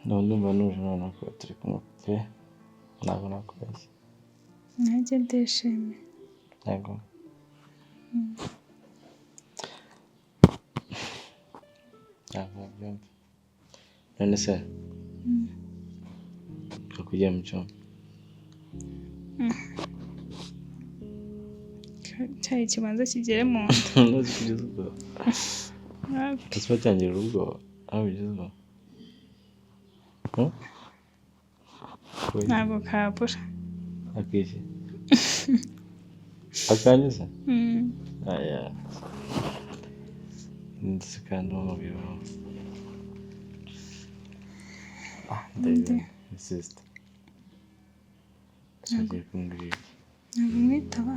Ndumva nujuna ko turi kumwe pe ntabwo nakubeshya. Nanjye ndishimye. Yego. Ntabwo byumva. None se kujya mu cyumba cyayi kibanza kigere mu nda. ntuzi kugeza ubwo ese batangira ubwo aho bigeze ubwo ntabwo kabura. akiki akanyuze aya ndetse kandi umubiri wawe ndende sister sagiye kumbwira ntabwo mwitaba.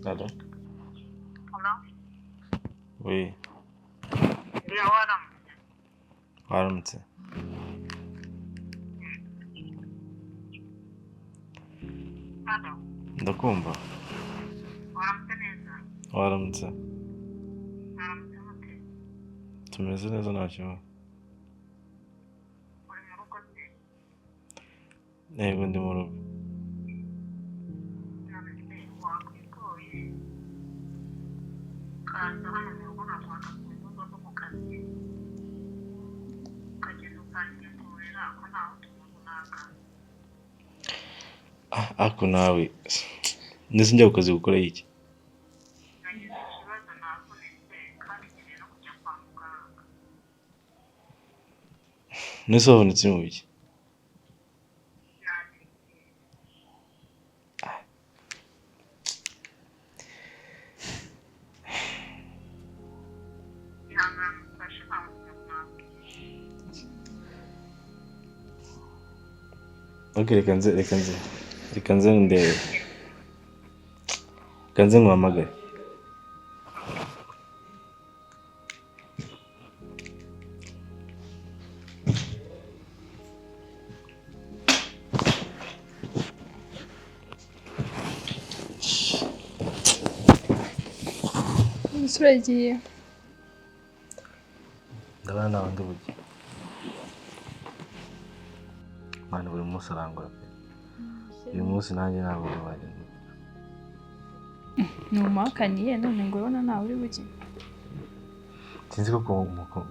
Allô? Allô? Oui. Dia waramutse. Waramutse. Allô? Ndakumva. Waramutse neza. Waramutse. Waramutse mute. Tumeze neza nta kibazo. Uri mu rugo se? Yego ndi mu rugo. None se wakwigoye. Kaza hano mu rugo nakwaka ku bibazo zo mu kazi. Ukagenda ukanyikurira ko ntaho tumubonaka. Ako nawe nese njya kukazi gukora iki? Nagize ikibazo navunitse kandi nkeneye no kujya kwa muganga. Nese wavunitse mu biki? Okay, reka nze ndebe. Reka nze nkuhamagare. Uragiye? Ndabona nawe ndi buge. Mwana buri munsi arangora pe. Uyu munsi nanjye ntabwo wagenda. Numuhakaniye none ngo urabona nawe uri buge. Sinzi ko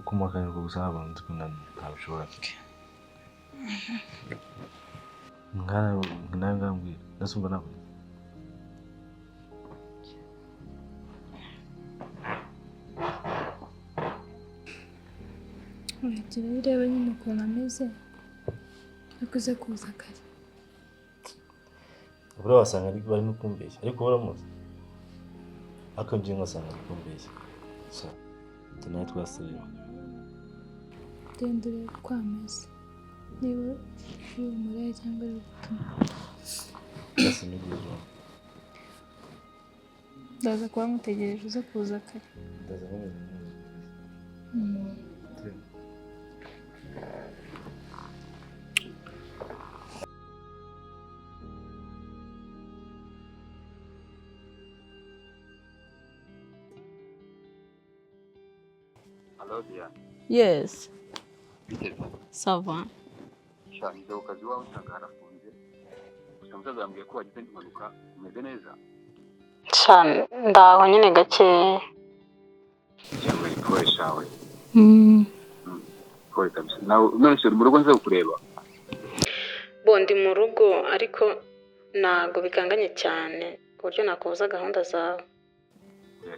kumuhakanira ubwo gusa ntabwo nzi ko ntabishobora. Ngambwira ndasumva ntabwo. Uragira ureba nyine ukuntu ameze. Akuze kuza kare. Ubwo wasanga ari bari no kumbeshya ariko uramuzi. Akabye ngasanga ari kumbeshya. So tunaye twasiriye. Genda urebe uko ameze. Niba yumura cyangwa ari gutuma. Ndasa n'ibyo. Ndaza kuba mutegereje uze kuza kare. Ndaza n'ibyo. Hello dear. Yes. Biteze. Ça va. Shanize ukazi wawe usanga harafunze. Gusa musaza yambwiye ko wagize impanuka umeze neza. Ndaho nyine gakeya. Cyangwa ipfuye shawe. Pfuye kabisa. Nawe none se mu rugo nze kureba. Ndi mu rugo ariko ntago bikanganye cyane ku buryo nakubuza gahunda zawe.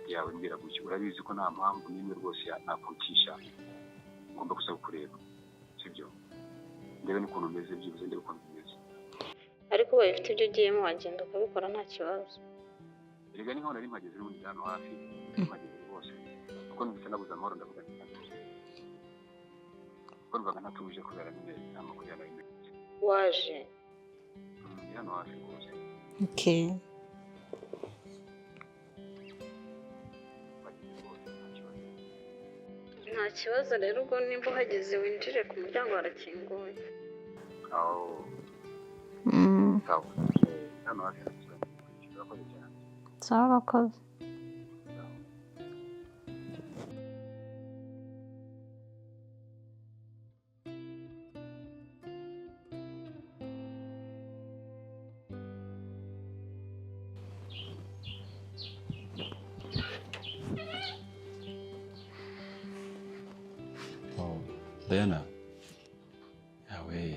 Yawe mbira guki urabizi ko nta mpamvu n'imwe rwose nakucisha. Ngomba gusa kureba. Sibyo. Ndebe n'ukuntu umeze byibuze ndebe ukuntu umeze. Ariko wowe ufite ibyo ugiyemo wagenda ukabikora nta kibazo. Erega ni none mpageze n'undi hano hafi. Mpageze rwose. Kuko numvise nabuze amahoro ndavuga ati Urumvaga ntatuje kubera nyine amakuru yaraye menshi. waje Hano hafi rwose. okay Bagize rwose nta kibazo. nta kibazo rero ubwo nimba uhageze winjire ku muryango harakinguye Aho sawa. Hano hafi nta kibazo. Urakoze cyane. sawa urakoze Diana, yawe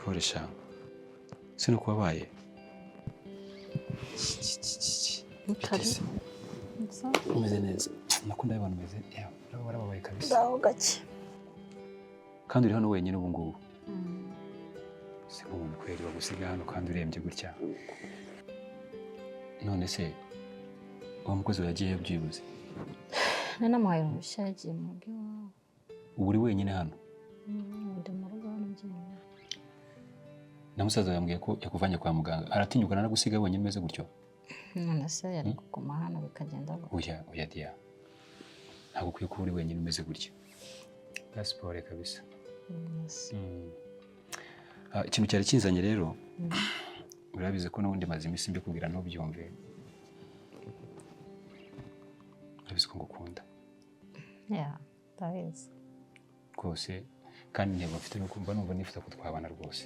koresha sino kubabaye umeze neza nakunda abantu meze barababaye kabisa ndaho gake kandi uri hano wenyine ubu ngubu si nk'umuntu kweri wagusiga hano kandi urembye gutya none se uwo mukozi we yagiye byibuze nanamuhaye uruhushya yagiye mu rugo iwabo ubu uri wenyine hano ndi mu rugo hano njyenyine na musaza yambwiye ko yakuvanye kwa muganga aratinyuka naragusiga wenyine umeze gutyo none se yari kuguma hano bikagenda gutya oya dia ntabwo ukwiye kuba uri wenyine umeze gutya na siporo kabisa ikintu cyari kinzanye rero urabize ko n'ubundi maze iminsi mbikubwira ntubyumve urabize ko ngukunda ndabizi rwose kandi intego mfite ni ukumva numva nifuza ko twabana rwose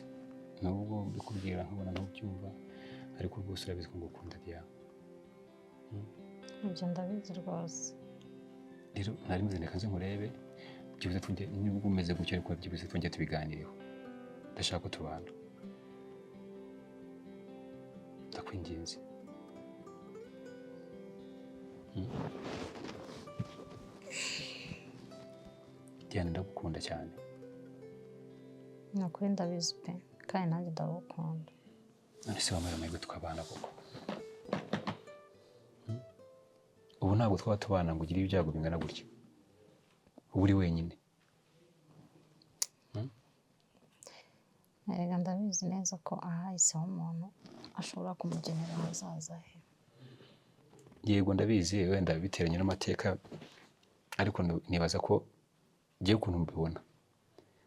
nubwo mbikubwira nkabona ntubyumva ariko rwose urabize ko ngukunda dia ibyo ndabizi rwose rero nari meze ndeka nze nkurebe byibuze tujye nubwo umeze gutyo ariko byibuze tujye tubiganireho ndashaka ko tubana ndakwinginze Diana ndagukunda cyane ni ukuri ndabizi pe kandi nanjye ndagukunda none se wamara amahirwe tukabana koko ubu ntabwo twaba tubana ngo ugire ibyago bingana gutya ubu uri wenyine erega ndabizi neza ko ahahiseho umuntu ashobora kumugenera ahazaza he yego ndabizi wenda biteranye n'amateka ariko nibaza ko ngiye ukuntu mbibona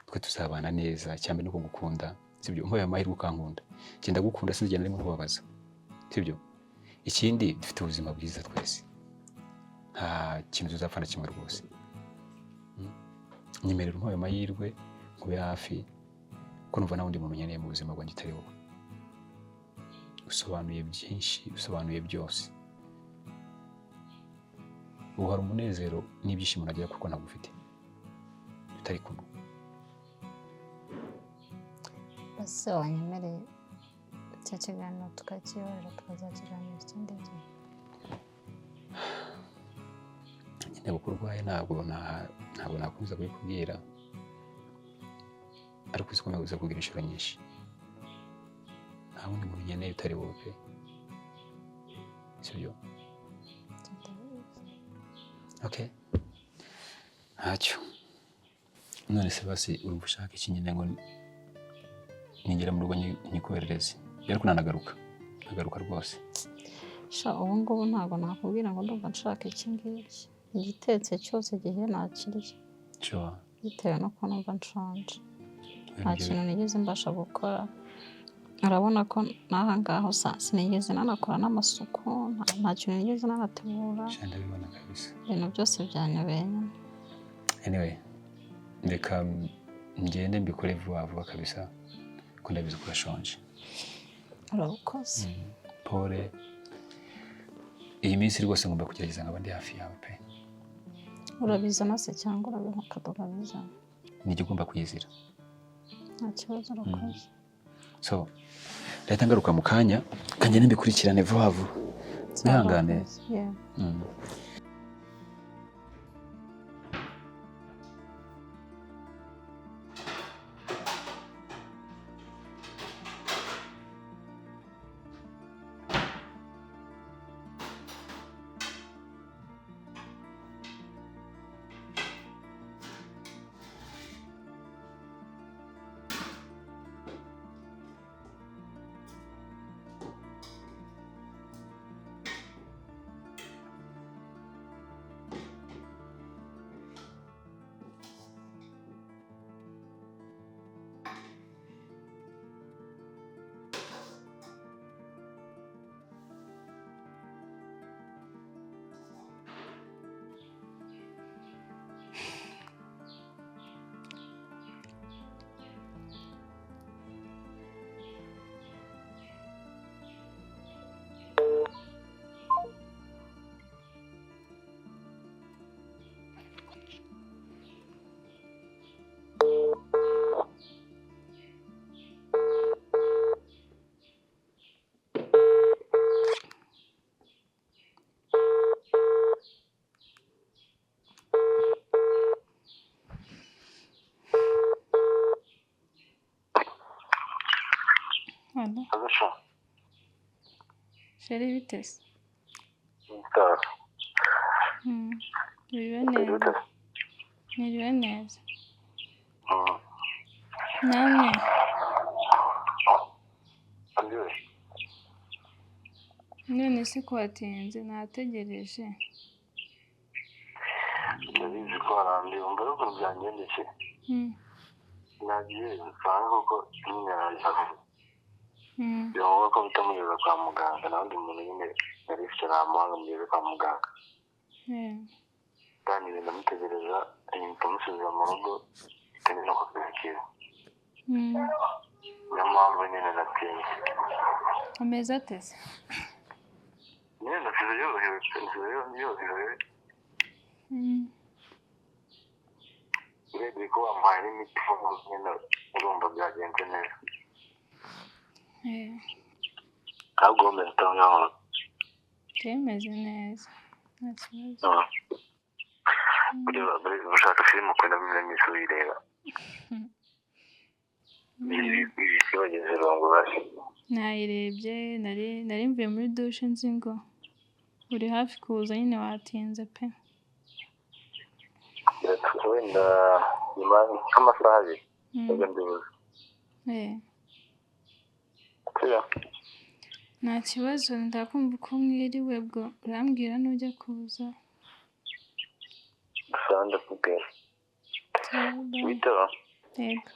twe tuzabana neza cyane no kugukunda sibyo mpoye amahirwe ukankunda genda gukunda sinzigenda rimwe kubabaza sibyo ikindi dufite ubuzima bwiza twese nta kintu tuzapfana kimwe rwose nyemerera mpoye amahirwe kube hafi ko numva nawe undi muntu nkeneye mu buzima bwanjye utari wowe usobanuye byinshi usobanuye byose ubu hari umunezero n'ibyishimo nagira kuko nagufite tutari kumwe ese wanyemereye icyo kiganiro tukakiyohera tukazakiganira ikindi gihe nyine kuko urwaye ntabwo nakomeza kubikubwira ariko uzi ko nabuze kubwira inshuro nyinshi nta wundi muntu nkeneye utari wowe pe sibyo okay ntacyo none se basi urumva ushaka iki nyine ngo ningera mu rugo nyikoherereze ariko nanagaruka rwose sha ubu ngubu ntabwo nakubwira ngo ndumva nshaka iki ngiki igitetse cyose gihe nakirya sure bitewe n'uko numva nshonje nta kintu nigeze mbasha gukora urabona ko n'aha ngaho sinigeze nanakora n'amasuku nta kintu nigeze nanategura ndabibona kabisa ibintu byose byanyobeye nyine anyway reka ngende mbikore vuba kabisa ko ndabizi ko urashonje urabukoze pole iyi minsi rwose ngomba kugerageza nkaba ndi hafi yawe pe urabizana se cyangwa urabihuka tukabizana nijye ugomba kuyizira nta kibazo urakoze so leta ngaruka mu kanya kangene mbikurikirane vuba wihangane Hano. Agasha. Sheri bitese. Nta. Niriwe neza. Niriwe neza. Namwe. Andrew. None se ko watinze nategereje. Ndabizi ko harandi umva ko byangendeke. Nagiye nsanga ko nyine yarashaka. Yo ko bitamugeza kwa muganga n'undi muntu nyine yari ifite namuhanga mugeze kwa muganga. Kandi ndamutegereza ndamusubiza mu rugo kandi no kubyakira. Nyamara nyine natinze. Ameza atese. Nyine ndafite yorohewe. Urebye ko wamuhaye n'imiti nyine urumva byagenze neza. Ntabwo umeze utabona. Byemeze neza. Nta kibazo. Ushaka filime ukunda n'imisi uyireba. Ibigeze rongo basi. Nayirebye nari mvuye muri douche nzi ngo uri hafi kuza nyine watinze pe. Wenda nyuma nk'amasaha abiri ubwo ndibuze. Nta kibazo ndakumva uko mwiriwe bwo urambwira nujya kuza. Sanda kubwira. Witaba. Yego.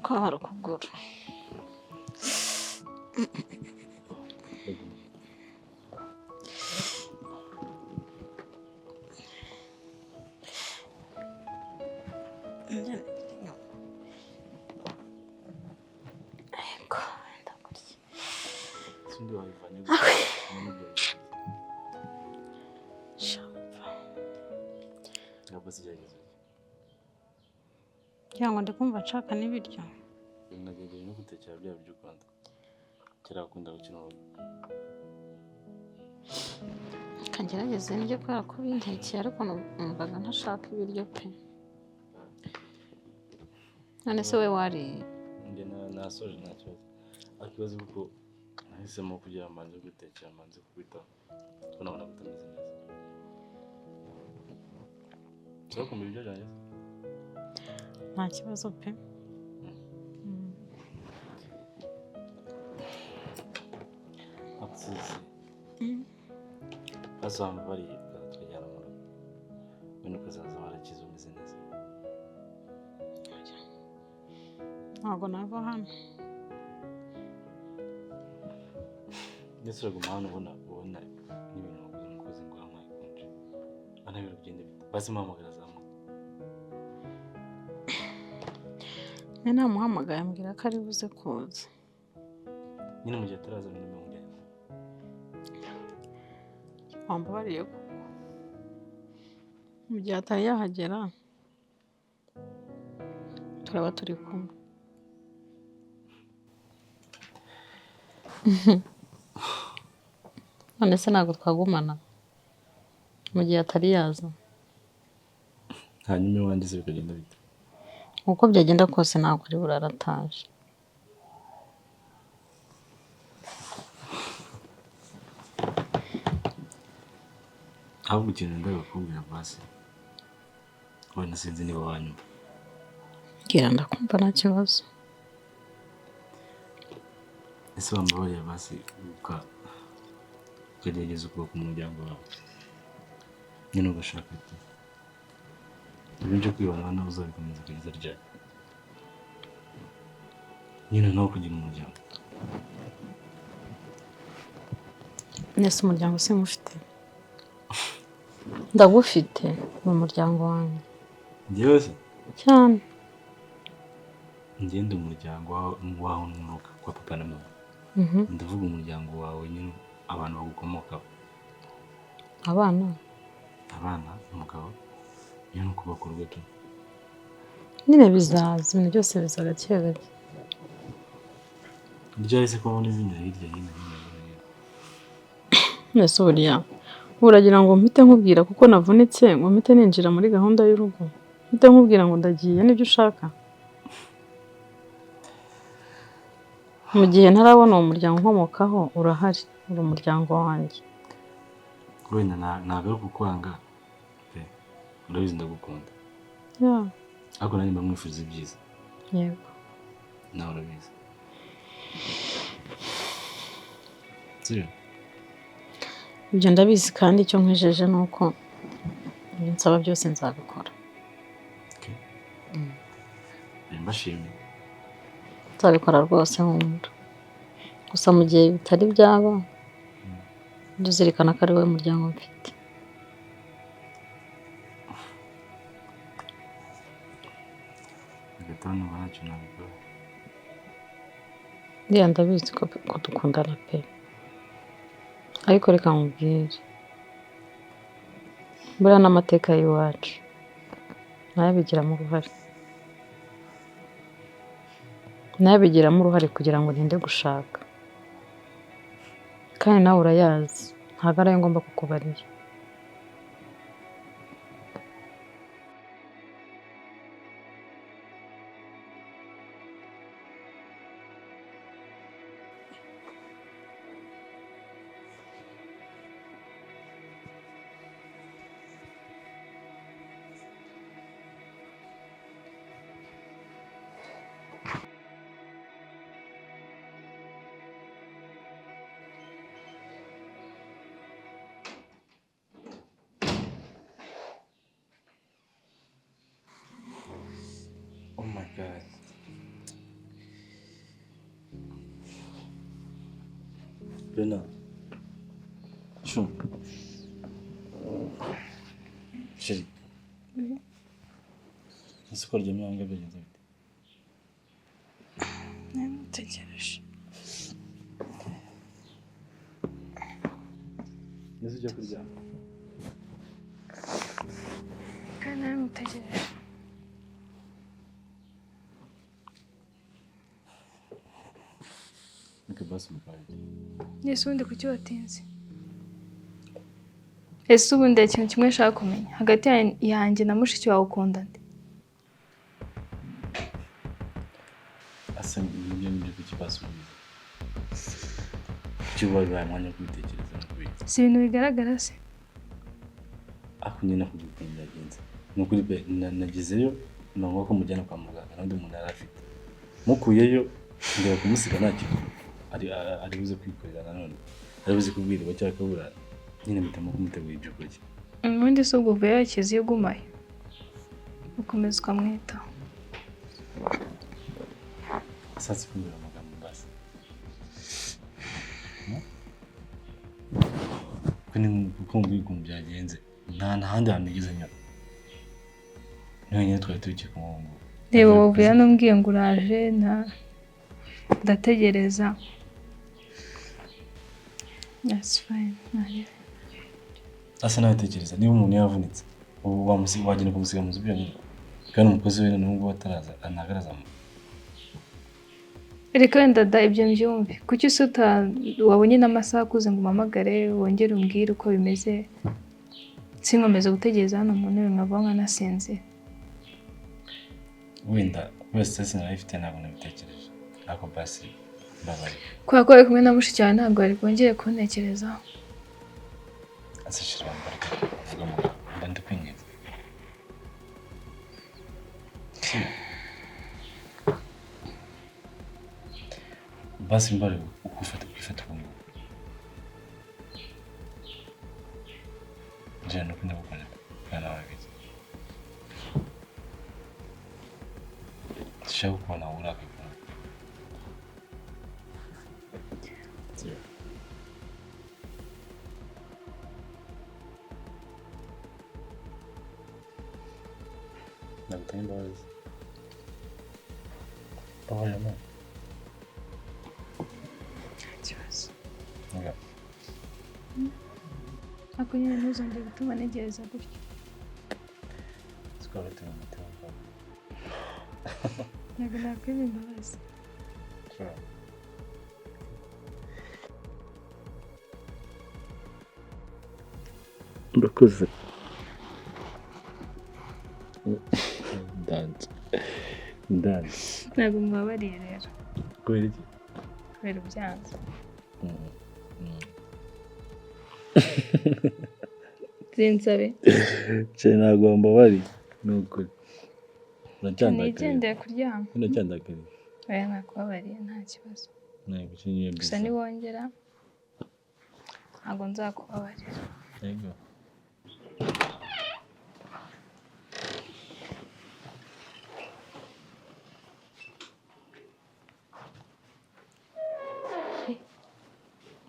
Kubabara ukuguru. Yango ndikumva nshaka n'ibiryo. Nagejeje no gutekera bya biryo Rwanda. Kera akunda gukina urugo. Kagerageze njye kubera ko bintekeye ariko numvaga ntashaka ibiryo pe. None se we wariye? Njye nasoje nta kibazo. Akibazo kuko nahisemo kugira amanze gutekera amanze kubita. Kuko nabona gutameze neza. Cyangwa kumva ibiryo byanjye? Nta kibazo pe. Azamba bari tukajyana mu rugo. Bino kazaza barakiza umeze neza. Ntabwo nava hano. Ndetse uraguma hano ubona n'ibintu waguze umukozi ngo wampaye konje. Bana biro bigende bite. Basi mpamagara zamu. Namuhamagaye ambwira ko ari buze kuza. Nyine mu gihe ataraza muri mwe ngende. Wambabariye ko mu gihe atari yahagera turaba turi kumwe. None se ntabwo twagumana mu gihe atari yaza. Hanyuma iwanjye se bikagenda bite? Uko byagenda kose ntabwo ari burarataje. Ahubwo ikintu ndabakubwira basi. Wenda sinzi niba wanyuma. Gira ndakumva nta kibazo. Ese wambabariye basi ukagerageza ukubaka umuryango wawe. Nyine ugashaka ati. Ibyo kwibana nawe uzabikomeza kugeza ryari. Nyine nawe kugira umuryango. Nese umuryango simufite. Ndagufite mu muryango wanjye. Njyewe se Cyane. ngende umuryango wawe n'umwuka kwa papa na mama. Ndavuga umuryango wawe nyine abantu bagukomokaho. Abana umugabo nyine uko bakorwa tu. Nyine bizaza ibintu byose biza gake gake. Ryahise ko muri ibindi hirya hino. Nese buriya uragira ngo mpite nkubwira kuko navunitse ngo mpite ninjira muri gahunda y'urugo. Mpite nkubwira ngo ndagiye nibyo ushaka. Mu gihe ntarabona uwo muryango nkomokaho urahari, uri umuryango wanjye. Wenda ntabwo ari kukwanga pe, urabizi ndagukunda. Ariko nanjye mba mwifuza ibyiza. Yego. Nawe urabizi. Sibyo? Ibyo ndabizi kandi icyo nkwijeje ni uko ibyo nsaba byose nzabikora. Mbashimye. Nzabikora rwose humura. Gusa mu gihe bitari byaba nduzirikana ko ari wowe muryango mfite. Gatanu ntacyo nabikora. Ndiya ndabizi ko dukundana pe. Ariko reka nkubwire. Buriya n'amateka y'iwacu nayo abigiramo uruhare. Nabigiramo uruhare kugira ngo ntinde gushaka. Kandi nawe urayazi, ntabwo ari ayo ngomba kukubarira. Oh my God. Lena. Şun. Chérie. Nasıl koruyacağım ya? Hangi bölgede? Ne mutegereje. Nasıl yapacağım? Kandi nawe mutegereje. Basi mukaya. Ese ubundi kuki watinze? Ese ubundi hari ikintu kimwe nshaka kumenya. Hagati yanjye na mushiki wawe ukunda nde? Asa n'ibyo kuki basubiza. Kuki wabaye mwanya kubitekereza n'ukuri. Si ibintu bigaragara se? Ako nyine nakugukunda yagenze. Nukuri pe nagezeyo nangwa ko mujyana kwa muganga n'undi muntu arafite. Mukuyeyo ndeba kumusiga nta kintu. Ari buze kwikorera nanone. Ari buze kubwirwa cyangwa kabura. Nyine mpitamo kumutegura ibyo kurya. Ubundi se ubwo uvuye yakize iyo ugumayo. Ukomeza ukamwitaho. Asatse kumbwira amagambo basi. Kuni kumbwira ukuntu byagenze. Nta handi hantu nigeze nyura. Nyine twari turi ku murongo. Reba wavuye hano mbwiye ngo uraje ndategereza. That's fine. Asa natekereza niba umuntu yavunitse ubu wagenda kumusiga mu zubyo nyine. Kandi umukozi we n'ubwo bataraza anagaraza. Reka wenda da ibyo mbyumve. Kuki se wabonye n'amasaha akuze ngo umamagare wongere umbwire uko bimeze. Sinkomeze gutegereza hano mu ntebe nkava nkanasinzira. Wenda wese sinabifite ntabwo nabitekereje. Ako basi babaye. Kwa ko kumwe na mushiki wawe ntabwo ari kongeye kuntekerezaho. Asashira mbaraga vuga mu mbandi kwingiza. Basi mbare ukufata kungu. Jana kuna bukana kana wabizi. Shau kwa na uraka. ndagutanga imbabazi. Babaye mama. ikibazo Okay. ariko nyine ntuzongere gutuma ntegereza gutyo Sikaba bituma umutima wawe. ntabwo nakwima imbabazi Sure. Urakoze. Ndanze. ntabwo mwabariye rero Kubera iki? kubera ubyanze zinsabe Cyane ntabwo mbabariye. Ni ukuri. Uracyandakariye. nigendeye kuryama Uracyandakariye. oya nakubabariye nta kibazo Ntabwo ukeneye gusa niwongera ntabwo nzakubabarira Yego.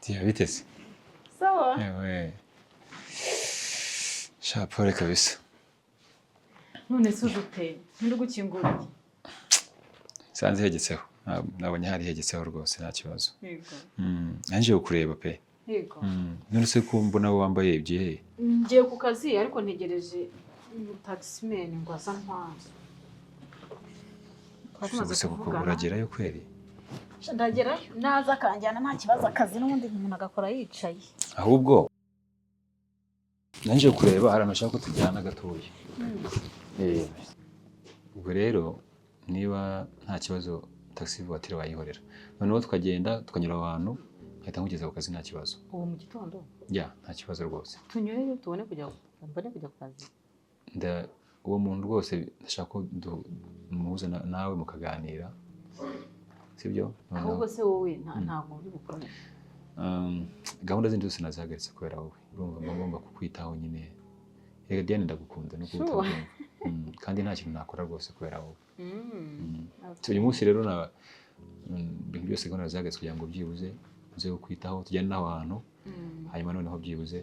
Tia biteze. sawa Ewe. Shapore kabisa. none se uje uteye nturi gukingura iki Sanze hegetseho. Nabonye hari hegetseho rwose nta kibazo. yego Nanje kureba pe. yego None se ko mbona wowe wambaye ibyihe? ngiye ku kazi ariko ntegereje taximen ngo aza ntwaze Gusa kuko uragerayo kweri. ndagerayo naza akanjyana nta kibazo akazi n'ubundi umuntu agakora yicaye Ahubwo nanje kureba hari amashaka ko tujyana gatoya. Ubwo rero niba nta kibazo taxi voiture wayihorera. Noneho tukagenda tukanyura ahantu nkahita nkugeza ku kazi nta kibazo. ubu mu gitondo Ya, nta kibazo rwose. tunyureyo tubone kujya ku kazi Uwo muntu rwose ndashaka ko muhuza nawe mukaganira. Sibyo? ahubwo se wowe ntabwo uri bukore Gahunda zindi zose nazihagaritse kubera wowe. Urumva ngomba kukwitaho nyine. Rega Diane ndagukunda no kubyumva. Kandi nta kintu nakora rwose kubera wowe. Uyu munsi rero na ibintu byose gahunda nazihagaritse kugira ngo byibuze uze kukwitaho tujyane n'aho hantu. Hanyuma noneho byibuze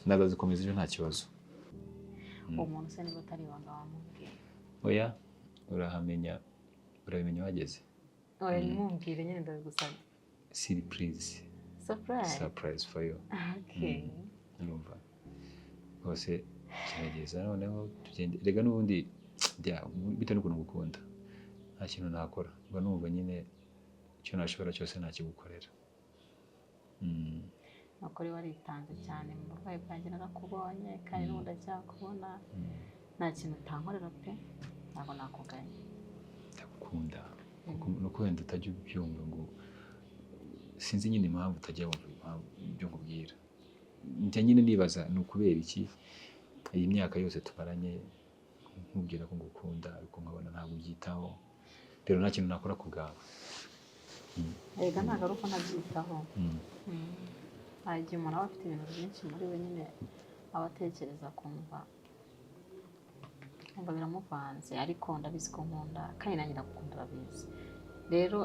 ndazazikomeza ejo nta kibazo. umuntu se niba atari ibanga wamubwira Oya urabimenya wageze. oya nimubwire nyine ndabigusabye Surprise. Surprise for you. okay Urumva rwose kirageza noneho tugende rega n'ubundi bitewe n'ukuntu ngukunda nta kintu nakora mba numva nyine icyo nashobora cyose nakigukorera. nukuri waritanze cyane mu burwayi bwanjye narakubonye kandi n'ubu ndacyakubona nta kintu utankorera pe ntabwo nakuganye Ndagukunda nuko wenda utajya ubyumva ngo sinzi nyine impamvu utajya wumva impamvu ibyo nkubwira. Njya nyine nibaza ni ukubera iki iyi myaka yose tumaranye nkubwira ko ngukunda ariko nkabona ntabwo ubyitaho. Rero nta kintu nakora ku bwawe. erega ntabwo ari uko nabyitaho hari igihe umuntu aba afite ibintu byinshi muri we nyine aba atekereza kumva biramuvanze ariko ndabizi ko nkunda kandi nanjye ndagukunda urabizi rero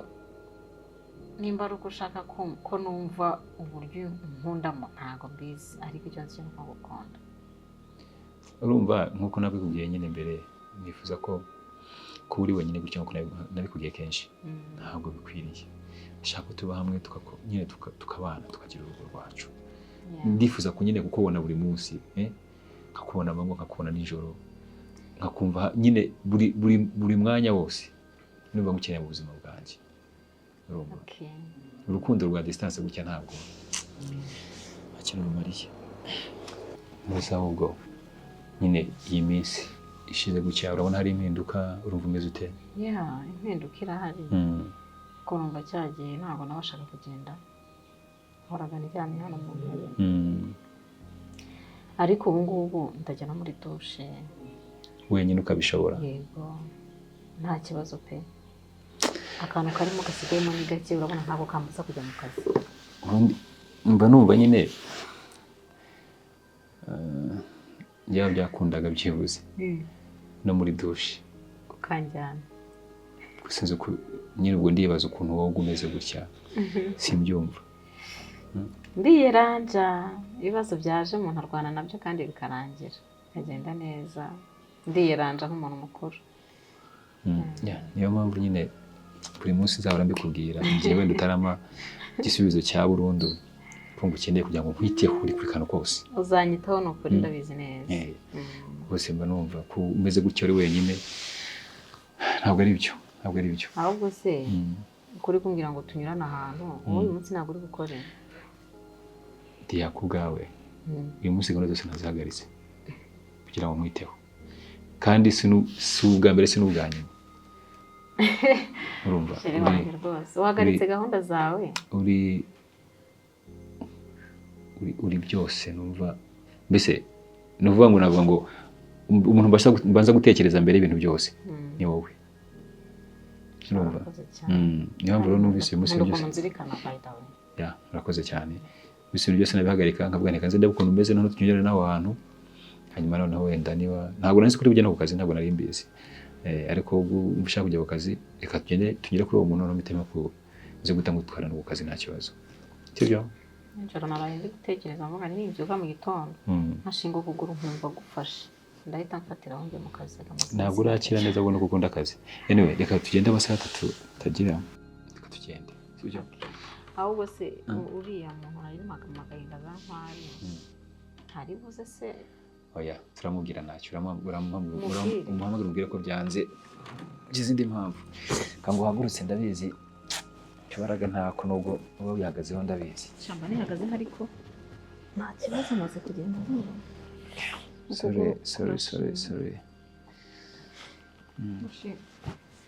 nimba ari uko ushaka ko numva uburyo nkundamo ntabwo mbizi ariko icyo nzi cyo ngukunda. Urumva nkuko nabikubwiye nyine mbere nifuza ko uri wenyine gutya nkuko nabikubwiye kenshi ntabwo bikwiriye. Ndashaka ko tuba hamwe nyine tukabana tukagira urugo rwacu. Ndifuza ko nyine kukubona buri munsi nkakubona amanywa nkakubona nijoro nkakumva nyine buri mwanya wose numva ngukeneye mu buzima bwanjye. Urumva urukundo rwa distance gutya ntabwo nta kintu rumariye. Mbese ahubwo nyine iyi minsi ishize gutya urabona hari impinduka urumva umeze ute? Impinduka irahari ko numva cyagiye ntabwo nabashaga kugenda horaga ndyamye hano mu ntebe ariko ubu ngubu ndajya no muri dushe wenyine ukabishobora. Yego nta kibazo pe akantu karimo gasigayemo ni gake urabona ntabwo kambuza kujya mu kazi. Mba numva nyine byaba byakundaga byibuze no muri dushe ukanjyana gusa nzi ko nyine ubwo ndibaza ukuntu wowe umeze gutya simbyumva. Ndiyeranja ibibazo byaje umuntu arwana nabyo kandi bikarangira bikagenda neza ndiyeranja nk'umuntu mukuru. Niyo mpamvu nyine buri munsi nzahora mbikubwira igihe wenda utarama igisubizo cya burundu ko ukeneye kugira ngo nkwiteho uri kuri kano kose. Uzanyitaho ni ukuri ndabizi neza. Rwose mba numva ko umeze gutyo ari wenyine ntabwo ari byo. Ahubwo se ukuri kumbwira ngo tunyurane ahantu uyu munsi ntabwo uri bukore. Ndiya ku bwawe uyu munsi gahunda zose nazihagaritse kugira ngo nkwiteho kandi si ubwa mbere si n'ubwa nyuma. Urumva rwose uhagaritse gahunda zawe uri byose numva mbese ni ukuvuga ngo navuga ngo umuntu mbanza gutekereza mbere y'ibintu byose ni wowe. Urumva niyo mpamvu rero numvise uyu munsi byose urakoze cyane. Ibintu byose nabihagarika nkavuga nti kanze ndebe ukuntu umeze noneho tunyurane n'aho hantu hanyuma noneho wenda niba ntabwo nari kuri bujya no ku kazi ntabwo nari mbizi ariko ushaka kujya ku kazi reka tunyure kuri uwo muntu noneho mitema ko nzi guta ngutwarana ku kazi nta kibazo. Sibyo? Njoro naraye ndi gutekereza mvuga ni ibyuka mu gitondo nkashinga ukuguru nkumva gufasha ndahita mfatira aho njye mu kazi. Ntabwo urakira neza ubona ko ukunda akazi. Anyway reka tugende amasaha 3 tagira reka tugende. Sibyo? Ahubwo se uriya muntu narimaga magahinda za ntwari ntari buze se. Oya turamubwira ntacyo umuhamagara umbwira ko byanze ugize indi mpamvu kango uhagurutse ndabizi cyobaraga ntako nubwo uba wihagazeho ndabizi. Shamba nihagaze ariko nta kibazo maze kugenda vuba. Sorry.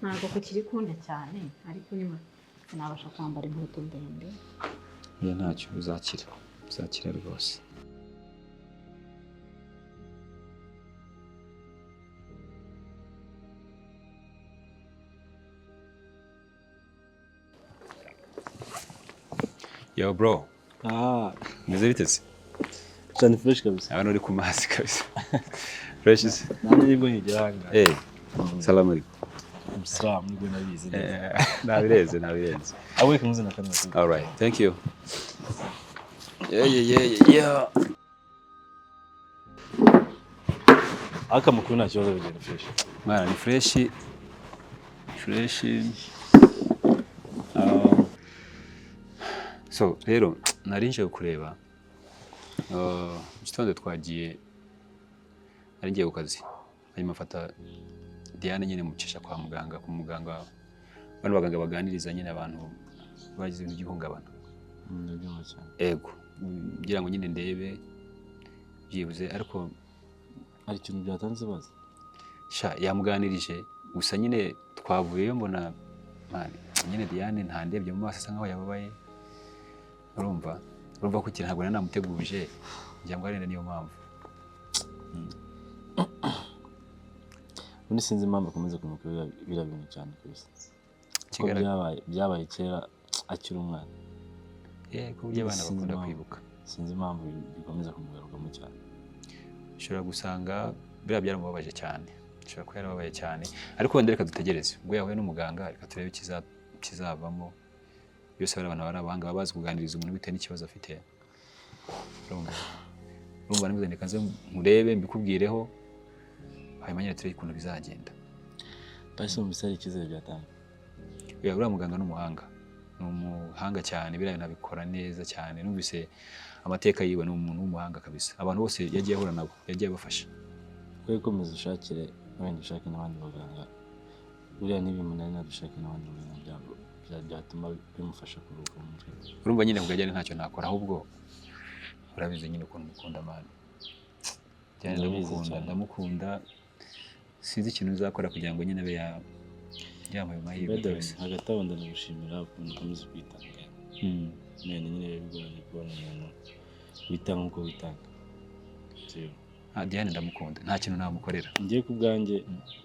Ntabwo kukiri kunde cyane ariko nyuma sinabasha kwambara inkweto ndende. Oya ntacyo uzakira rwose. Yo bro. Meze biteze? Cyane fresh kabisa. Abantu uri ku mazi kabisa. Fresh is. Nani nibwo nkigiranga. Salamu alaykum. Salamu nibwo nabizi. Nabirenze. Awe kumuze na kamera. All right. Thank you. Yeah. Aka mukuru nta kibazo bigenda fresh. Mwana ni fresh. So rero narinje kureba gitondo twagiye ari ngiye ku kazi hanyuma afata Diane nyine mucisha kwa muganga ku muganga bano baganga baganiriza nyine abantu bagize igihungabana. Ego ngira ngo nyine ndebe byibuze ariko hari ikintu byatanze baza yamuganirije gusa nyine twavuyeyo mbona nyine Diane ntandebye mu maso asa nkaho yababaye. Urumva ko ikintu ntabwo namuteguje ngira ngo arenda niyo mpamvu. Undi sinzi impamvu akomeza kumuka biriya bintu cyane kabisa. Byabaye kera akiri umwana. Ko burya abana bakunda kwibuka. Sinzi impamvu bikomeza kumugarukamo cyane. Ushobora gusanga biriya byaramubabaje cyane. Ushobora kuba yarababaye cyane ariko wenda reka dutegereze ubwo yahuye n'umuganga reka turebe kizavamo. Byose abantu bari abahanga babazi kuganiriza umuntu bitewe n'ikibazo afite. Urumva niba ndeka nze murebe mbikubwireho hanyuma nyine turebe ukuntu bizagenda. Basi mu bisari kizere byatanga. Uriya muganga ni umuhanga cyane biriya nabikora neza cyane. Numvise amateka yiwe ni umuntu w'umuhanga kabisa. Abantu bose yagiye ahura nabo yagiye abafasha. Kwe komeza ushakire wenda ushake n'abandi baganga. Uriya n'ibimunani nadushake n'abandi baganga byatuma bimufasha kuruhuka mu mutwe. Urumva nyine kugajyana ntacyo nakora ahubwo urabizi nyine ukuntu mukunda amana. Ndamukunda sinzi ikintu uzakora kugira ngo nyine abe yamaye amahirwe yose. Hagati aho ndagushimira ukuntu ukomeza kwitanga. Nyine bigoranye kubona umuntu witanga uko witanga. Diane ndamukunda nta kintu namukorera. Ngiye ku bwanjye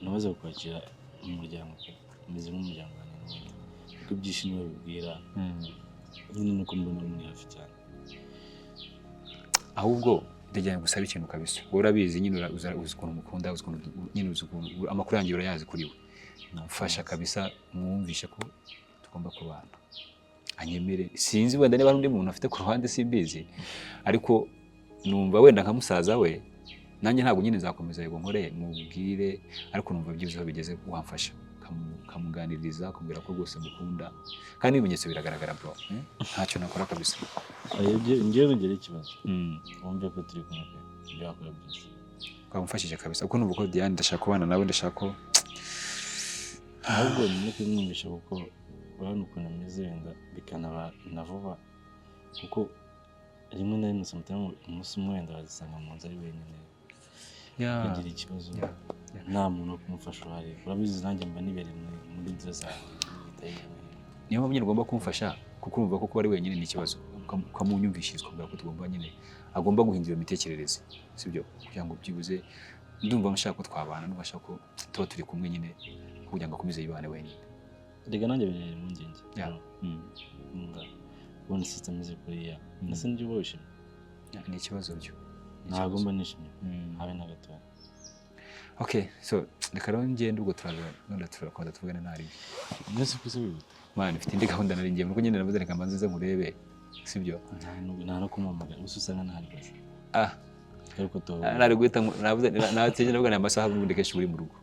namaze kwakira umuryango umeze nk'umuryango wanjye n'ubundi. Kuko ibyishimo bibwira nyine nuko mbona muri hafi cyane. Ahubwo ndajyanye gusaba ikintu kabisa. Wowe urabizi nyine uzi ukuntu mukunda uzi ukuntu nyine uzi ukuntu amakuru yanjye urayazi kuri we. Nafasha kabisa mwumvishe ko tugomba kubana. Anyemere sinzi wenda niba undi muntu afite ku ruhande simbizi ariko numva wenda nka musaza we nanjye ntabwo nyine nzakomeza yego nkore mubwire ariko numva byibuze aho bigeze wamfasha kamuganiriza kumbwira ko rwose mukunda kandi ibimenyetso biragaragara bro ntacyo nakora kabisa ngewe ngera ikibazo wumve ko turi kumwe pe ibyo wakora byose twamufashije kabisa kuko numva ko Diane ndashaka kubana nawe ndashaka ko ahubwo ni kumwumvisha kuko urabona ukuntu ameze wenda bikanaba na vuba kuko rimwe na rimwe sometimes umunsi umwe wenda wazisanga mu nzu ari wenyine akagira ikibazo nta muntu wo kumufasha uhari urabizi nanjye mba nibereye muri nzira zawe niyo mpamvu nyine ugomba kumufasha kuko urumva ko kuba ari wenyine ni ikibazo ukamunyumvishirizwa kubera ko tugomba nyine agomba guhindura imitekerereze sibyo kugira ngo byibuze ndumva nshaka ko twabana ndumva nshaka ko tuba turi kumwe nyine kugira ngo akomeze yibane wenyine rega nanjye birere mu ngenge ubona system imeze kuriya nase ndi uboshe ni ikibazo byo ntabwo mba nishimye habe na gato okay so reka rero ngende ubwo turakomeza tuvugana ntari mwese kwise bibi man mfite indi gahunda nari ngiye nuko nyine navuze reka mbanze nze murebe sibyo nta no kumamagara gusa usanga ntari kazi ariko to nari guhita navuze nategereje navuga ni amasaha n'ubundi kenshi uri mu rugo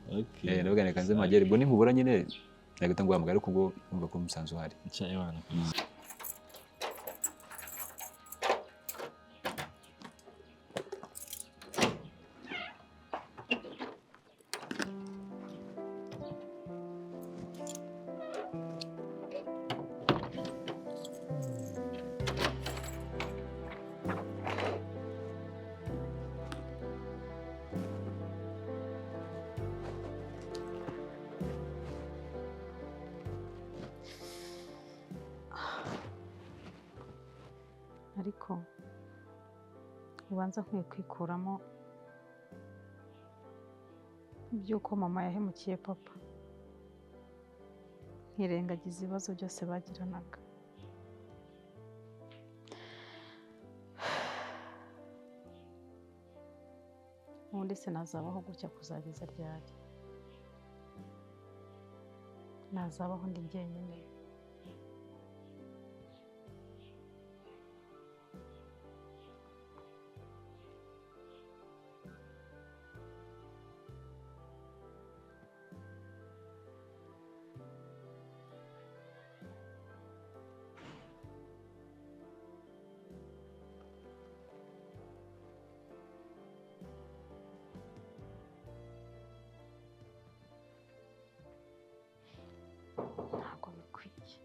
navuga reka nze magere ubwo nimubura nyine nagahita nguhamagara ariko ubwo numva ko umusanzu uhari ncaye wana ariko ubanza nkwiye kwikuramo iby'uko mama yahemukiye papa nkirengagiza ibibazo byose bagiranaga ubundi se nazabaho gutya kuzageza ryari nazabaho ndi jyenyine ntabwo bikwiye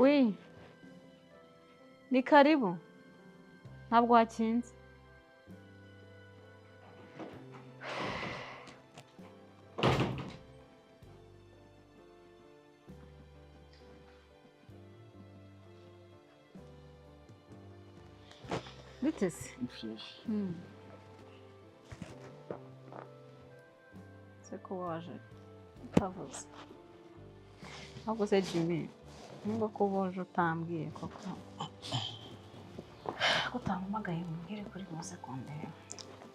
wi ni karibu ntabwo wakinze biteze se ko waje utavuze ahubwo se Jimmy nubwo ko waje utambwiye koko ko utampamagaye umbwire kuri mu sekondere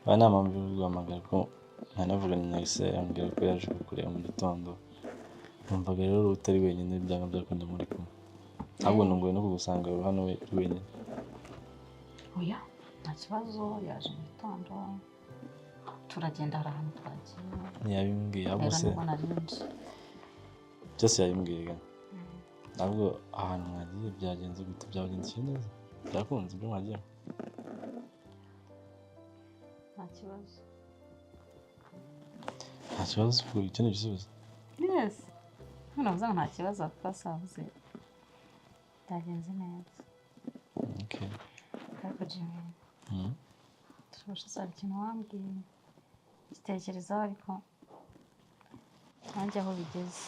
aba nta mpamvu yo guhamagara ko ntanavuganye na Ise ambwira ko yaje kukureba mu gitondo numvaga rero utari wenyine byanga byakunda muri kumwe ahubwo nunguwe no kugusanga hano uri wenyine oya nta kibazo yaje mu gitondo turagenda hari ahantu twagiye ntiyabimbwiye ahubwo se byose yabimbwiraga ahubwo ahantu mwagiye byagenze gute byagendekeye neza byakunze ibyo mwagiye nta kibazo kuko ikindi gisubizo yes hano navuze ngo nta kibazo twasavuze byagenze neza okay ariko Jimmy turabasha ikintu wambwiye gitekerezaho ariko nanjye aho bigeze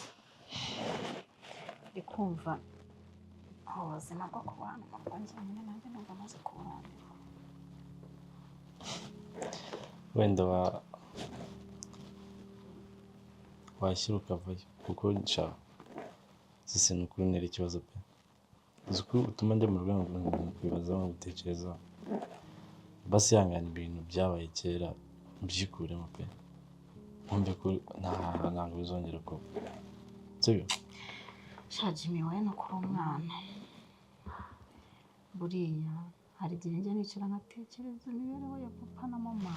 ndi kumva ubuzima bwo kubana mu rugo njyenyine nanjye numva maze kuburanira wenda washyira ukavayo kuko nshaka zise ni ukuri ntera ikibazo pe uzi ko utuma njya mu rwego kwibazaho gutekereza basi yangana ibintu byabaye kera mbyikuremo pe nkumve ko ntabwo bizongera kuba sibyo Jimmy wowe no kuri umwana buriya hari igihe njya nicara nkatekereza imibereho ya papa na mama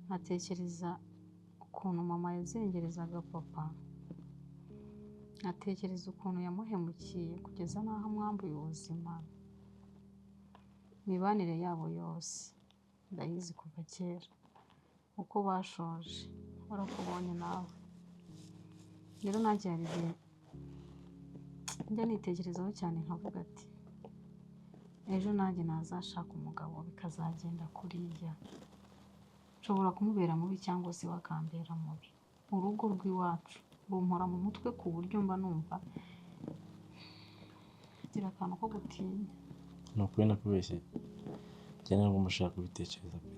nkatekereza ukuntu mama yazengerezaga papa nkatekereza ukuntu yamuhemukiye kugeza n'aho amwambuye ubuzima imibanire yabo yose ndayizi kuva kera uko bashoje warakubonye nawe rero nanjye hari igihe njya nitekerezaho cyane nkavuga ati ejo nanjye nazashaka umugabo bikazagenda kuriya nshobora kumubera mubi cyangwa se bakambera mubi urugo rw'iwacu rumpora mu mutwe ku buryo mba numva ngira akantu ko gutinya ni ukuri nakubeshye cyane ngo mushaka kubitekereza pe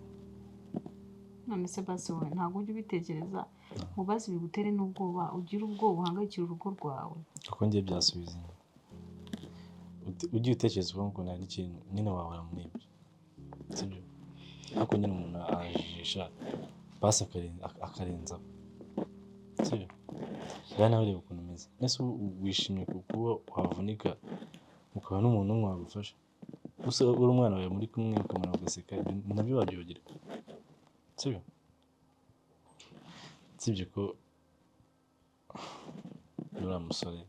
none se basi wowe ntabwo ujya ubitekereza ngo basi bigutere n'ubwoba ugira ubwoba uhangayikira urugo rwawe kuko ngiye byasubiza inyuma ugiye utekereza uvuga ngo nta n'ikintu nyine wahora muri ibyo sibyo ariko nyine umuntu arajijisha basi akarenzaho sibyo rero nawe reba ukuntu umeze mbese wishimye kuko wavunika ukaba n'umuntu umwe wagufasha gusa uri umwana wawe muri kumwe ukamara ugaseka nabyo wabyibagirwa sibyo ko uriya musore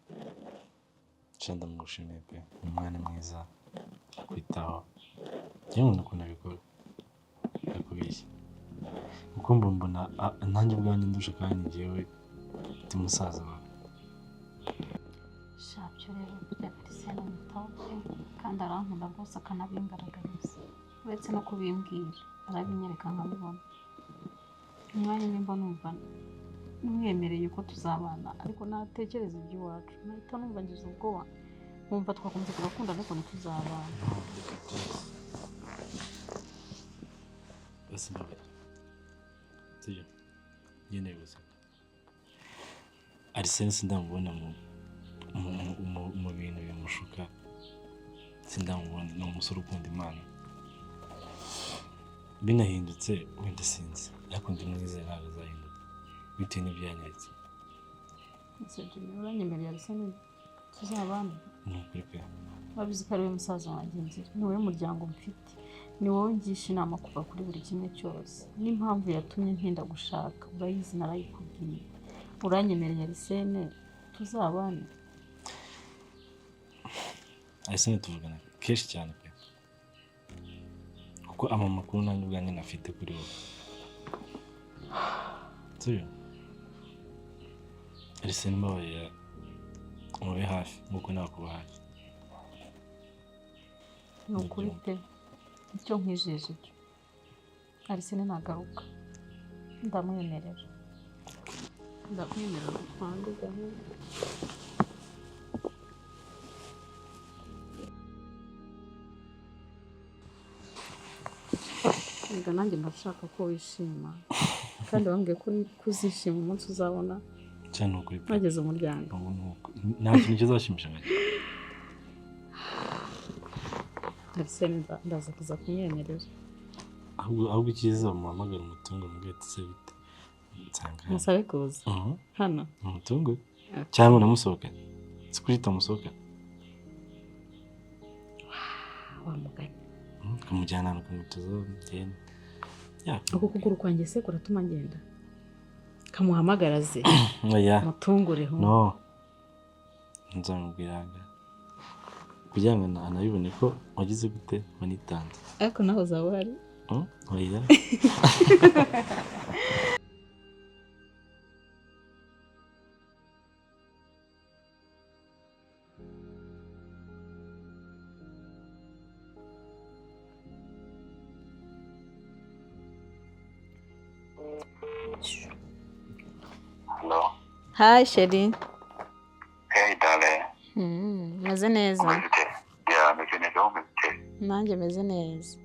cyane ndamugushimiye pe umwana mwiza akwitaho yewe ukuntu abikora ndakubeshya kuko mbona nanjye ubwanjye ndusha kandi njyewe ndi musaza wawe shabyo rero burya Felicien amwitaho pe kandi arankunda rwose akanabingaragariza uretse no kubimbwira arabinyereka nkabibona umwanya nimba numva numwemereye ko tuzabana ariko natekereza iby'iwacu nahita numva ngize ubwoba nkumva twakomeza tugakunda ariko ntituzabana basi mbabara sibyo nyine gusa Arsene sindamubona mu bintu bimushuka sindamubona ni umusore ukunda Imana binahindutse wenda sinzi ariko ndi mwizera ntabwo azahinduka bitewe n'ibyo yanyeretse uranyemereye Arsene tuzabana ni ukuri pe wabizi ko ari we musaza wanjye ngira ni wowe muryango mfite ni wowe ngisha inama kuva kuri buri kimwe cyose n'impamvu yatumye ntinda gushaka urayizi narayikubwiye uranyemereye Arsene tuzabana Arsene tuvugana kenshi cyane pe kuko amakuru nanjye ubwanjye nafite kuri wowe sibyo Arsene mbabarira mube hafi nk'uko nakuba hafi ni ukuri pe icyo nkwijeje cyo Arsene nagaruka ndamwemerera twange gahunda Ega nanjye ndashaka ko wishima kandi wambwiye ko uzishima umunsi uzabona cyane ukuri pe wageze umuryango nta kintu kizashimisha nka Arsene ndaza kuza kumwemerera ahubwo icyiza umuhamagara umutungo mubwete se bite nsanga musabe kuza hano umutungo cyangwa unamusohokanye si kurita musohokane wamuganye ukamujyana ahantu kumwitozo mugende uko kuguru kwanjye se kuratuma ngenda kamuhamagara ze mutungureho no nzamubwiraga kugira ngo anabibone ko wagize gute wanitanze ariko naho uzaba uhari oya Hello. Hi Sheri. Hey darling. Meze neza. Yeah, meze neza umeze. Nanjye meze neza.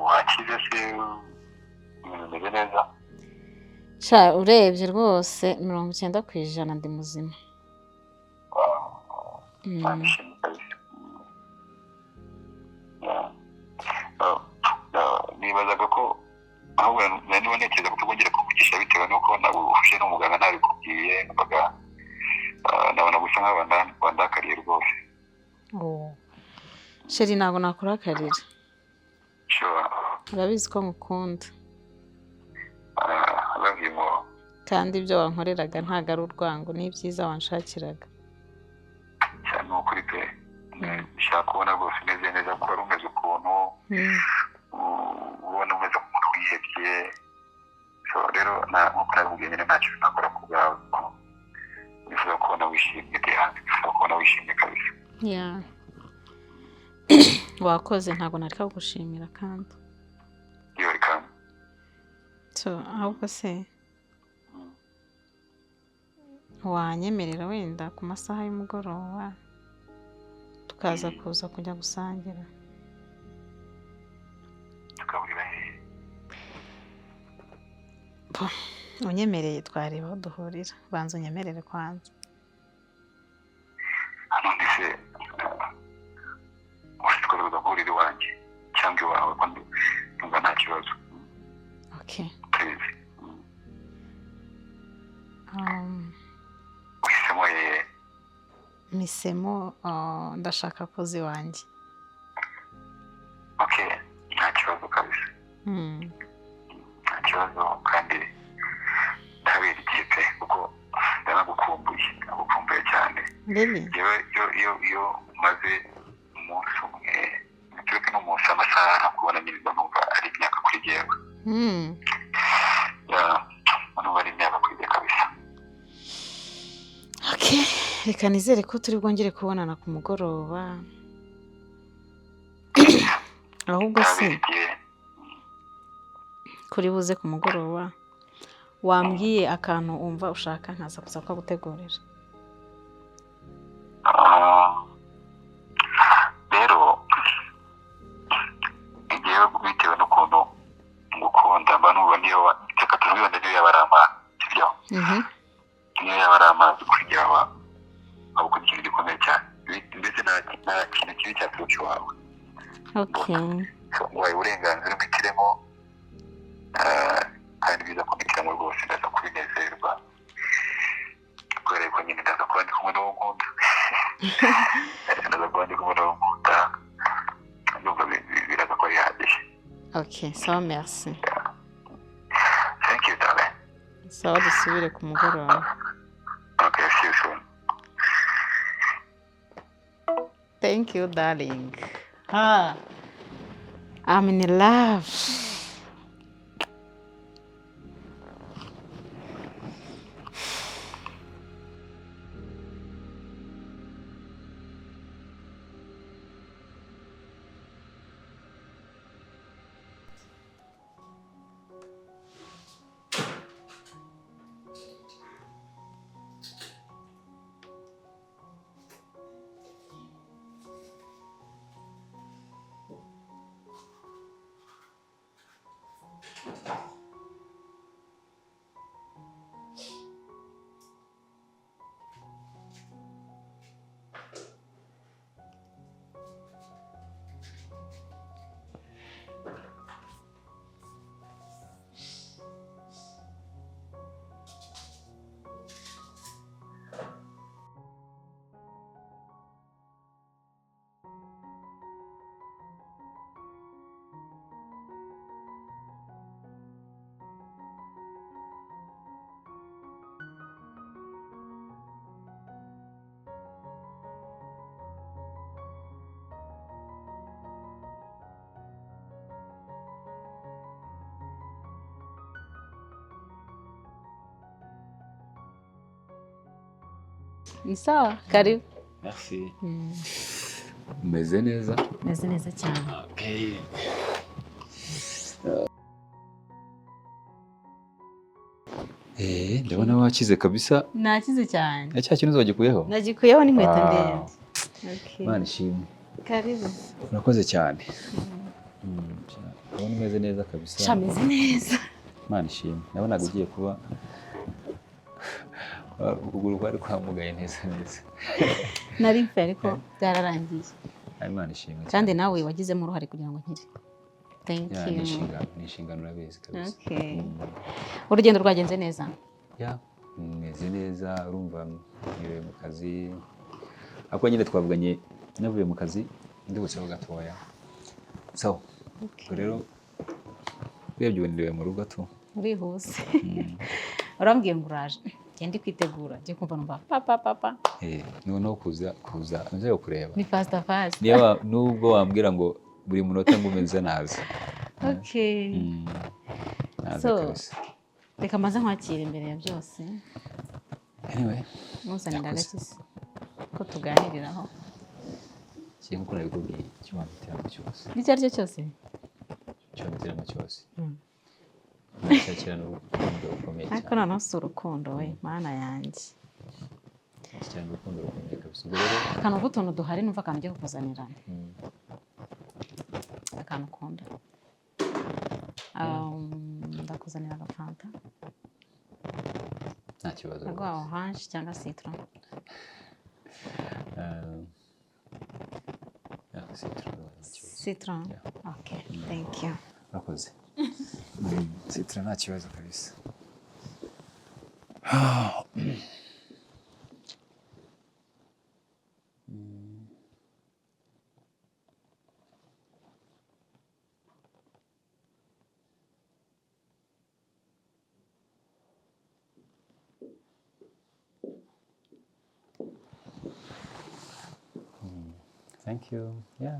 Wakize se meze neza. Sha urebye rwose 90% ndi muzima. Imana ishimwe kabisa. Nibazaga ko ahubwo niba ntekereza ko tugongera kuvugisha bitewe n'uko nabufashe n'umuganga ntabikubwiye numvaga nabona gusa nk'abandakariye rwose. sheri ntabwo nakurakarira, Sure. urabizi ko ngukunda I love you more. kandi ibyo wankoreraga ntabwo ari urwango, ni ibyiza wanshakiraga. Cyane ni ukuri pe. Nshaka kubona rwose umeze neza ko wari umeze ukuntu ubona umeze nk'umuntu wihebye. So rero nk'uko nabibwiye nyine ntacyo nakora ku bwawe. Nifuza kubona wishimye Diane, nifuza kubona wishimye kabisa. Yeah. wakoze, ntabwo nareka kugushimira kandi. You're welcome. So ahubwo se wanyemerera wenda ku masaha y'umugoroba tukaza kuza kujya gusangira? Tukaburira hehe? Unyemereye twareba aho duhurira, banza unyemerere kwanza. None se washobora guhurira iwanjye cyangwa iwawe ko numva nta kibazo. Okay. Please. Uhisemo hehe? Misemo ndashaka koza iwanjye. Okay, nta kibazo kabisa. Nta kibazo kandi ndabera igihe pe kuko ndanagukumbuye cyane. Really? Iyo umaze umunsi umwe tureke n'umunsi amasaha ntakubona nyine numva ari imyaka kuri jyewe. Numva ari imyaka kuri jye kabisa. Okay, reka nizere ko turi bwongere kubonana ku mugoroba. Ahubwo se kuri buze ku mugoroba wambwiye akantu umva ushaka nkaza kuza kugutegurira. Rero igihe bitewe n'ukuntu ngukunda mba numva niyo iteka tuzibonde niyo yaba ari amazi sibyo? Niyo yaba ari amazi kugira ngo ahubwo ikintu gikomeye cyane mbese nta kintu kibi cyaturutse iwawe. Okay. Wabaye uburenganzira mbitiremo kandi biza kumbitiramo rwose ndaza kubinezerwa kubera ko nyine ndaza kuba ndi kumwe n'uwo nkunda. Ndaza kuba ndi kumwe n'uwo nkunda ndumva biraza ko bihagije. Okay, so merci. Thank you darling. Sawa dusubire ku mugoroba. Okay, see you soon. Thank you darling. I'm in love. Ni sawa, karibu. Merci. Umeze neza? Meze neza cyane. Okay. Ndabona wakize kabisa. Nakize cyane. Cya kintu wagikuyeho? Nagikuyeho n'inkweto ndende. Okay. Mana ishimwe. Karibu. Urakoze cyane. Ndabona umeze neza kabisa. Shameze neza. Mana ishimwe. Nabonaga ugiye kuba ukuguru kwari kwamugaye neza neza. nari mfe ariko byararangiye. Imana ishimwe. Kandi nawe wagizemo uruhare kugira ngo nkire. Thank Ya, you. ni inshingano urabizi kabisa. Okay. Urugendo rwagenze neza? Ya, meze neza, urumva ngiye mu kazi. Ako nyine twavuganye navuye mu kazi ndibutseho gatoya. So, rero urebye ubu mu rugo tu. Urihuse. Urambwiye ngo uraje. Ndi kwitegura. Ngiye kumva numva papa. Noneho kuza nje kureba. Ni fast. Niba nubwo wambwira ngo buri munota ngumeze naza. Okay. So, reka maze nkwakira imbere ya byose. Anyway, Muzanira agakisi ko tuganiriraho. Kintu ko nabikubwiye cy'amaterano cyose. Nicyo ari cyo cyose? Cy'amaterano cyose. Nashakira n'urukundo rukomeye cyane. Ariko noneho si urukundo we, mana yanjye. Cyane urukundo rukomeye kabisa. Ubwo rero akantu k'utuntu duhari numva akantu ugiye kukuzanira. Akantu ukunda. Ndakuzanira agafanta. Nta kibazo. Agwa orange cyangwa citron. Citron. Okay, thank you. Urakoze. Citron nta kibazo kabisa. Thank you. Yeah,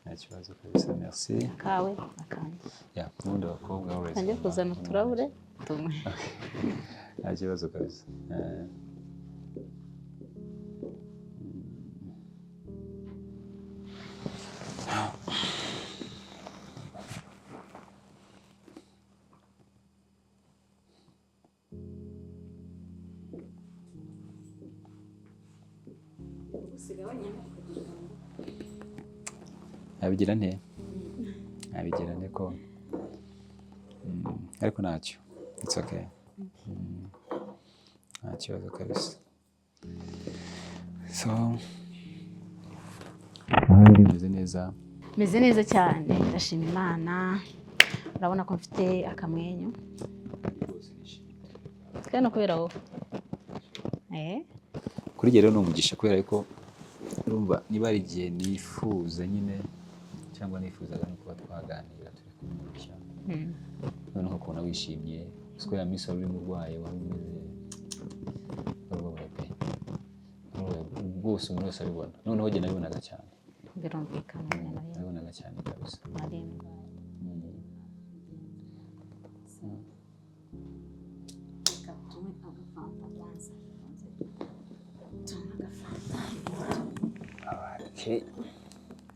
nta kibazo kabisa. Merci. Kawe akandi. Yeah, n'undi bakobwa always. Kanjye kuzana uturahure tumwe. Nta kibazo kabisa. Nabigira nte ko ariko ntacyo. It's okay. Nta kibazo kabisa. So meze neza cyane, ndashima Imana. Urabona ko mfite akamwenyu. Kandi kubera wowe. Kuri rero ni umugisha kubera ko urumva niba ari igihe nifuza nyine cyangwa nifuzaga no kuba twaganira turi kumurusha. Noneho kubona wishimye, siko ya misi wari murwaye wari umeze rwose umuntu wese abibona. Noneho jye nabibonaga cyane. Birumvikana nabibonaga cyane kabisa. Okay.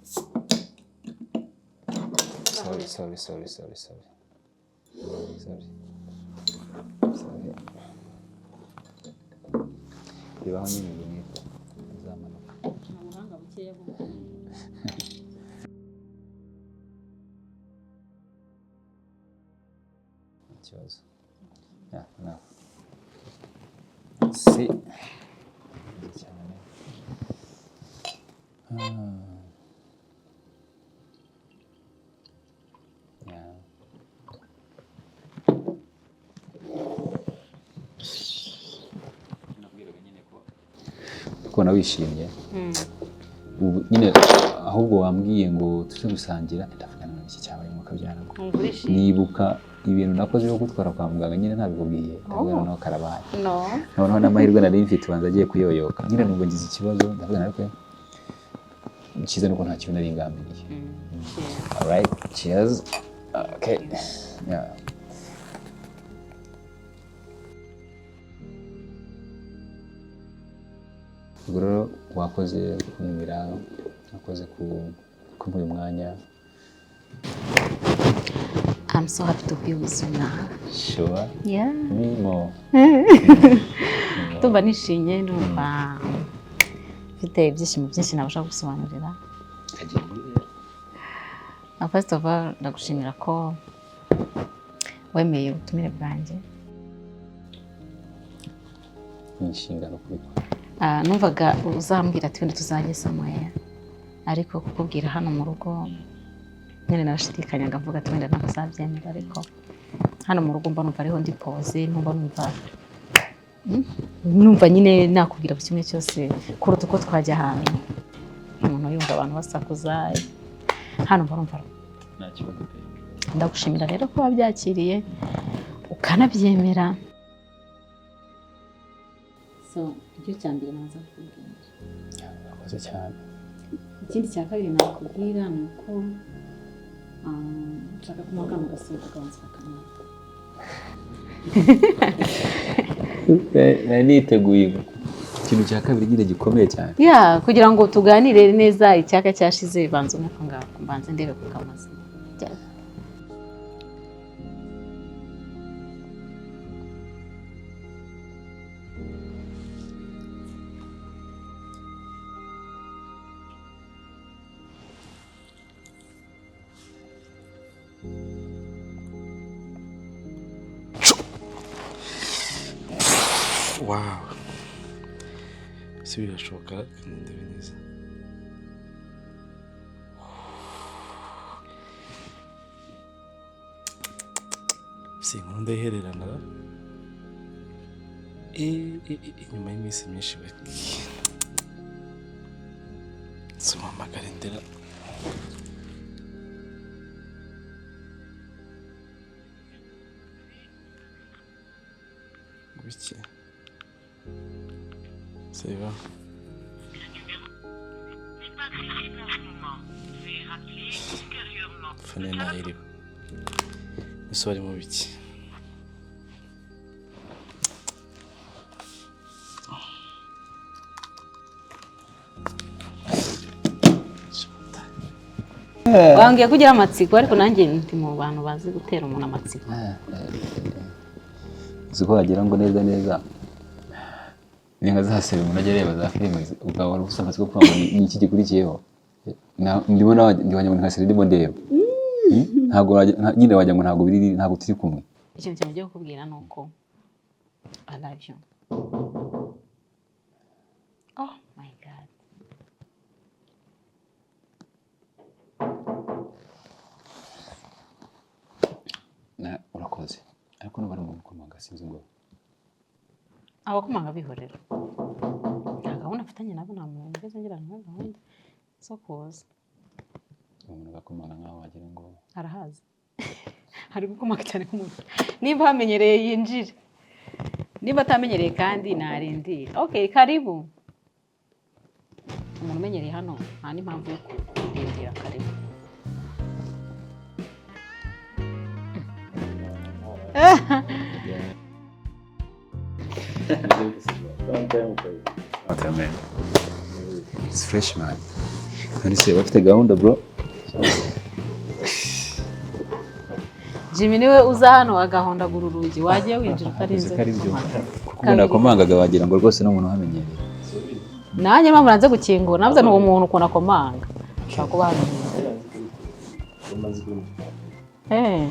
Sorry. Bibaho nyine ibintu bizamanuka. Amahanga bukeya bwo. Ikibazo. Yeah, no. Si. Cyane. Yeah. Kubona wishimye. Ubu nyine ahubwo wambwiye ngo tuze gusangira ndavugana n'iki cyabaye mu kabyara ngo. Nibuka ibintu nakoze yo gutwara kwa muganga nyine ntabikubwiye. Ndabona no karabaye. No. Noneho n'amahirwe nari mfite ubanza agiye kuyoyoka. Nyine nubwo ngize ikibazo ndavugana ariko cyiza nuko nta kintu nari ngambiriye. All right, cheers. Okay. Yeah. Ubwo wakoze kumira, wakoze kumpa uyu mwanya. I'm so happy to be with you now. Sure? Yeah. Me more. Tumva nishimye ndumva mfite ibyishimo byinshi nabasha gusobanurira. First of all, ndagushimira ko wemeye ubutumire bwanjye. inshingano kubikora. Numvaga uzambwira ati wenda tuzajye somewhere, ariko kukubwira hano mu rugo nyine narashidikanyaga mvuga ati wenda ntabwo azabyemera, ariko hano mu rugo mba numva ariho ndi pose, numva nyine nakubwira buri kimwe cyose kuruta uko twajya ahantu umuntu yumva abantu basakuza. Hano mba numva nta kibazo. ndagushimira rero ko wabyakiriye ukanabyemera. So icyo cya mbere naza kukubwira. Urakoze cyane. Ikindi cya kabiri nakubwira ni uko nshaka kumuha mu gasozi kabanza kakamara. Nari niteguye ikintu cya kabiri nyine gikomeye cyane. Kugira ngo tuganire neza icyaka cyashize banza umwuka ngaho mbanze ndebe kukamaza. Wow. Si birashoboka ndebe neza. Sinkunda ndayihererana. Inyuma y'iminsi myinshi we. Sumamagara ndera. Biki? C'est va. Fone nayiriwe. Ese ari mu biki? Wambwiye kugira amatsiko ariko nanjye ndi mu bantu bazi gutera umuntu amatsiko. Uko wagira ngo neza ninga zasebe umuntu ajya areba za filime ukaba wari ufite amatsiko kuvuga ngo ni iki gikurikiyeho. Ndibona ndiwanya ngo nka seri ndimo ndeba. Ntabwo nyine wajya ngo ntabwo turi kumwe. Ikintu cyamagiye kukubwira ni uko I love you. Oh my God. Urakoze. Ariko n'abari mu kumanga sinzi ngo. Abakumanga bihorera. Gahunda mfitanye nabo nta muntu ugeze ngira ngo gahunda zo kuza. Umuntu gakumanga nkaho wagira ngo arahazi. Hari gukomanga cyane k'umuntu. Niba hamenyereye yinjire. Niba atamenyereye kandi narindira. Okay, karibu. Umuntu umenyereye hano nta n'impamvu yo kurindira karibu. It's fresh man. Can you say what's the gahunda bro? Jimmy niwe uza hano agahondagura urugi wagiye winjira ukarinze. Kuko umuntu akomangaga wagira ngo rwose no umuntu hamenyereye. Nanjye mpamvu nanze gukingura navuze n'uwo muntu ukuntu akomanga. Ushaka kuba hamenyereye.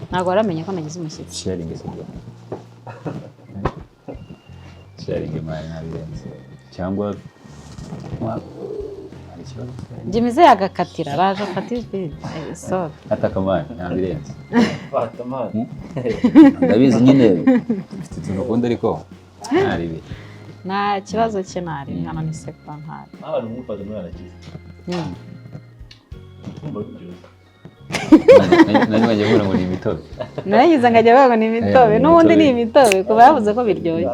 Ntabwo waramenye ko nagize umushyitsi. Sharing is good. Sharing imari nabirenze. Cyangwa Jimmy ze yagakatira araje afatije so atakamana nabirenze. Fatamani. Ndabizi nyine mfite ikintu ukunda ariko ntaribi. Nta kibazo cye ntari hano ni sekwa ntari. Abantu mufata muri arakize. Nani wajya kubona ngo ni imitobe. Naragize ngajya bago ni imitobe n'ubundi ni imitobe kuba yavuze ko biryoshye.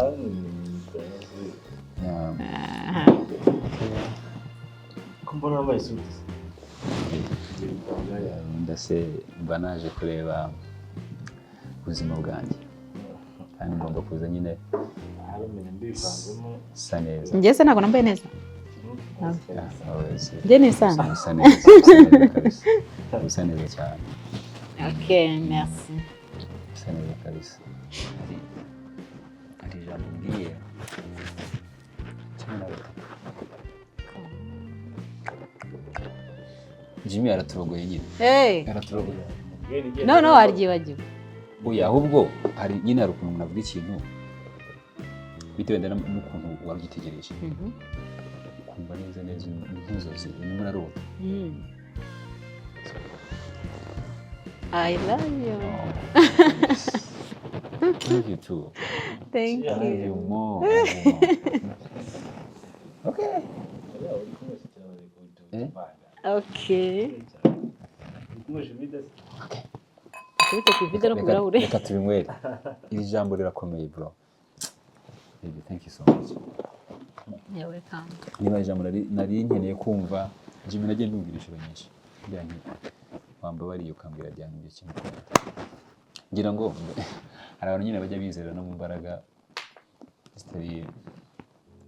Mbona wambaye suti. Ndase mba naje kureba ubuzima bwanjye kandi ngomba kuza nyine sa neza. Njye se ntabwo nambaye neza. Njye ni sana. Sa neza. Sa neza cyane. Okay, merci. Sa neza kabisa. Ari jambo ngiye. Jimmy araturogoye nyine. Araturogoye. No, aryibagiwe. Oya ahubwo hari nyine hari ukuntu navuga ikintu bitewe n'ukuntu wari ugitegereje ukumva neza nk'inzozi urimo urarota. I love you. Love you too. Thank I love you you. more. Okay. Okay. Tubite ku video no ku birahure. Reka tubinywere. Iri jambo rirakomeye bro. Baby, thank you so much. You're welcome. Niba ijambo nari nkeneye kumva, Jimmy nagiye ndumvira inshuro nyinshi. Ngira nti wambabariye ukambwira Diane ibyo kintu. Ngira ngo hari abantu nyine bajya bizera no mu mbaraga zitari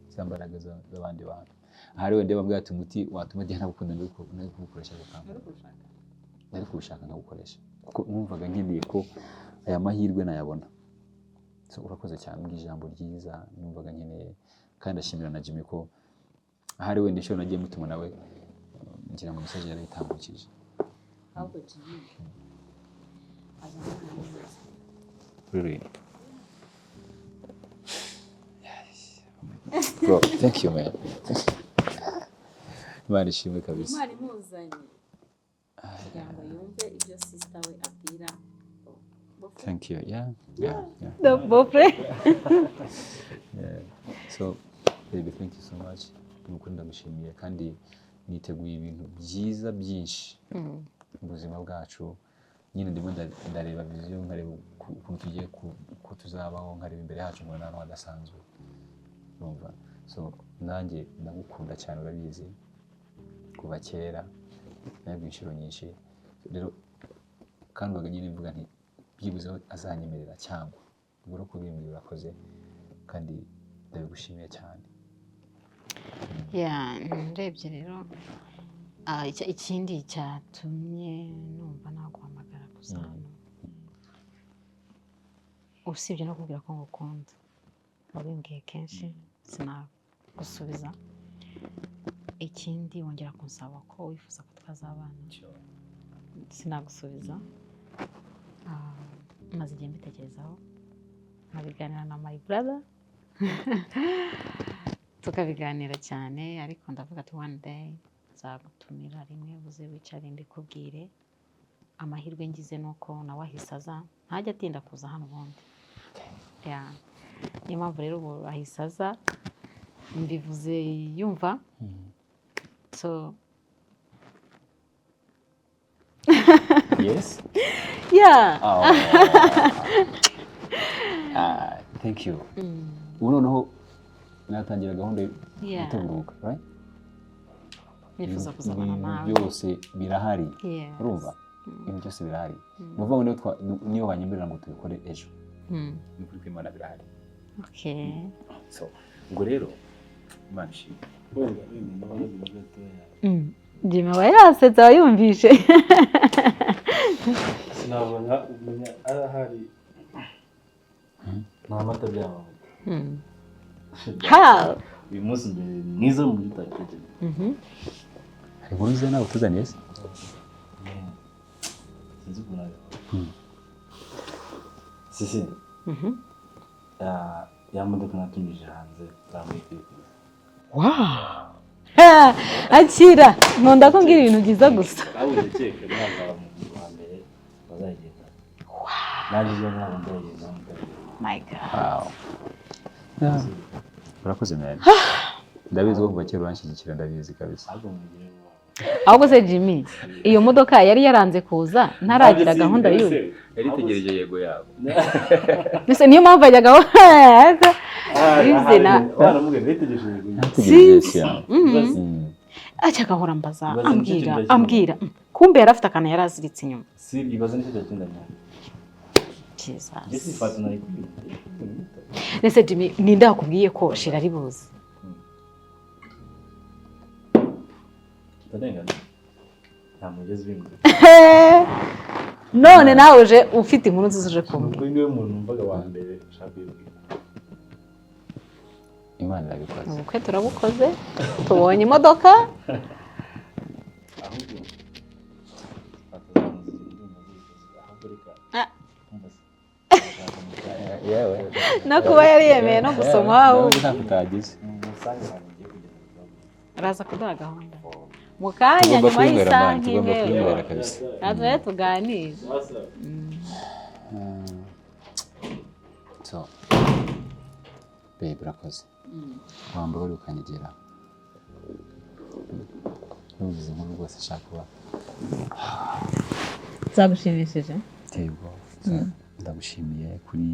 zambaraga z'abandi bantu. Ahari wende bambwira ati umuti watuma Diane gukunda no kugukoresha gukamba. Nari kubishaka nkagukoresha. Kuko numvaga nkeneye ko aya mahirwe nayabona. So urakoze cyane ijambo ryiza numvaga nkeneye kandi ashimira na Jimmy ko ahari wende inshuro nagiye mutuma nawe ngira ngo message yari itambukije. Ahubwo Jimmy. Really? Yes. Bro, thank you, man. Imana ishimwe kabisa. Imana imuzanye. Kugira ngo yumve ibyo sister we abwira. Thank you. Yeah. The boyfriend. Yeah. So, baby, thank you so much. Nuko ndagushimiye kandi niteguye ibintu byiza byinshi mu buzima bwacu. Nyine ndimo ndareba vision nkareba ukuntu tugiye ko tuzabaho nkareba imbere yacu ngo nano hadasanzwe. Urumva? So, nanjye ndagukunda cyane urabizi. Kuva kera nabwo inshuro nyinshi. Rero kandi baganye mvuga nti byibuze azanyemerera cyangwa ubwo ko bimbwira urakoze kandi ndabigushimiye cyane. Ndebye rero ikindi cyatumye numva naguhamagara gusa hano usibye no kubwira ko ngukunda wabimbwiye kenshi sinagusubiza. Ikindi wongera kunsaba ko wifuza ko twazabana sinagusubiza. Maze igihe mbitekerezaho nkabiganira na my brother tukabiganira cyane ariko ndavuga ati one day nzagutumira rimwe uze wicare mbikubwire. Amahirwe ngize nuko nawe ahise aza ntajya atinda kuza hano ubundi. Niyo mpamvu rero ubu ahise aza mbivuze yumva. So Yes? Yeah. Oh. Thank you. Ubu noneho natangira gahunda y'ituruka, right? Nifuza kuzabana nawe. Byose birahari. Yes. Urumva? Ibintu byose birahari. Nuvuga ngo niyo banyemerera ngo tubikore ejo. Ni kuri kwimana birahari. Okay. So, ubwo rero Imana ishimwe. Jimmy aba yasetsa wayumvishe. Sinabona umenya arahari nta mata byabo. How? Uyu munsi mbere mwiza mu gitateje. Hari inkuru nziza nawe utuzaniye se? Sinzi ukuntu ari. Sisi. Ya modoka natumije hanze zambaye kwifuza. Wow. Akira nkunda ko ngira ibintu byiza gusa. Aho ndekeka mwaka wa mbere bazagenda. Naje ntabwo ndagenda. My God. Wow. Urakoze man. Ndabizi ko kuva kera uranshyigikira ndabizi kabisa. Ahubwo se Jimmy iyo modoka yari yaranze kuza ntaragira gahunda y'uyu. Yari tegereje yego yabo. Mbese niyo mpamvu ajyaga izina. Tegereje yabo. Ajyaga ahora ambaza ambwira kumbe yari afite akantu yari aziritse inyuma. Si ibaza nicyo cyatindanya. Jesus. Jesse Fatuna ari Nese Jimmy ninde yakubwiye ko shira ari buze? Tadenga. Ntamugeze bimwe. None nawe uje ufite inkuru nziza kumwe. Ubwo niwe muntu mvaga wa mbere ushaka kwibwira. Imana irabikoze. Ubukwe turabukoze. Tubonye imodoka. Yewe. no kuba yari yemeye no gusoma nawe ntabwo utagize araza kuduha gahunda mu kanya tugomba nyuma kwinywera y'isaha man tugomba nk'imwe kwinywera kabisa natwe rero tuganire so babe urakoze wambaye uri ukanyegera nubize inkuru rwose ashaka kuba zagushimishije biteye ubwoba ndagushimiye kuri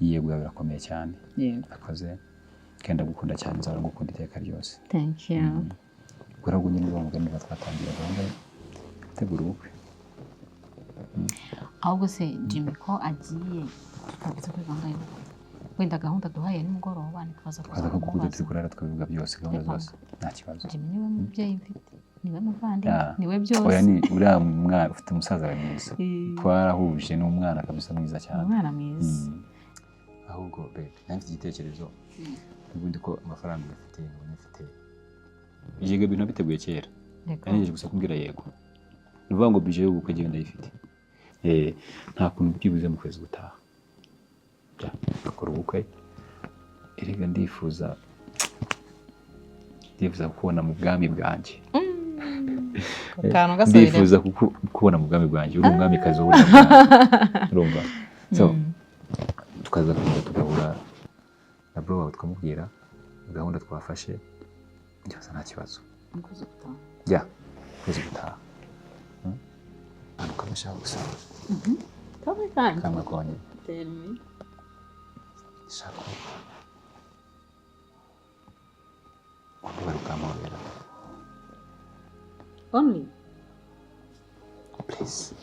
yego yawe birakomeye cyane urakoze kandi ndagukunda cyane nzahora ngukunda iteka ryose thank you gurago nyine uwo mugani batwatangira gahunda gutegura ubukwe ahubwo se Jimmy ko agiye tutavuze kuri gahunda y'ubukwe wenda gahunda duhaye nimugoroba ntitwaza kuko turi kurara twabivuga byose gahunda zose nta kibazo Jimmy niwe mubyeyi mfite niwe muvandimwe niwe byose oya ni uriya mwana ufite umusaza wawe mwiza twarahuje n'umwana kabisa mwiza cyane umwana mwiza ahubwo babe nanjye igitekerezo ubundi ko amafaranga ufite ngo ufite yego ibintu biteguye kera nanigeje gusa kumbwira yego nuvuga ngo budget y'ubukwe genda yifite nta kuntu byibuze mu kwezi gutaha akora ubukwe erega ndifuza kubona mu bwami bwanjye ndifuza kubona mu bwami bwanjye uri umwamikazi urumva so tukaza kuza tugahura na bro wawe tukamubwira gahunda twafashe byose nta kibazo kwezi gutaha anuka mashaka gusaba kamwe konye shaka ugaruka amabera only please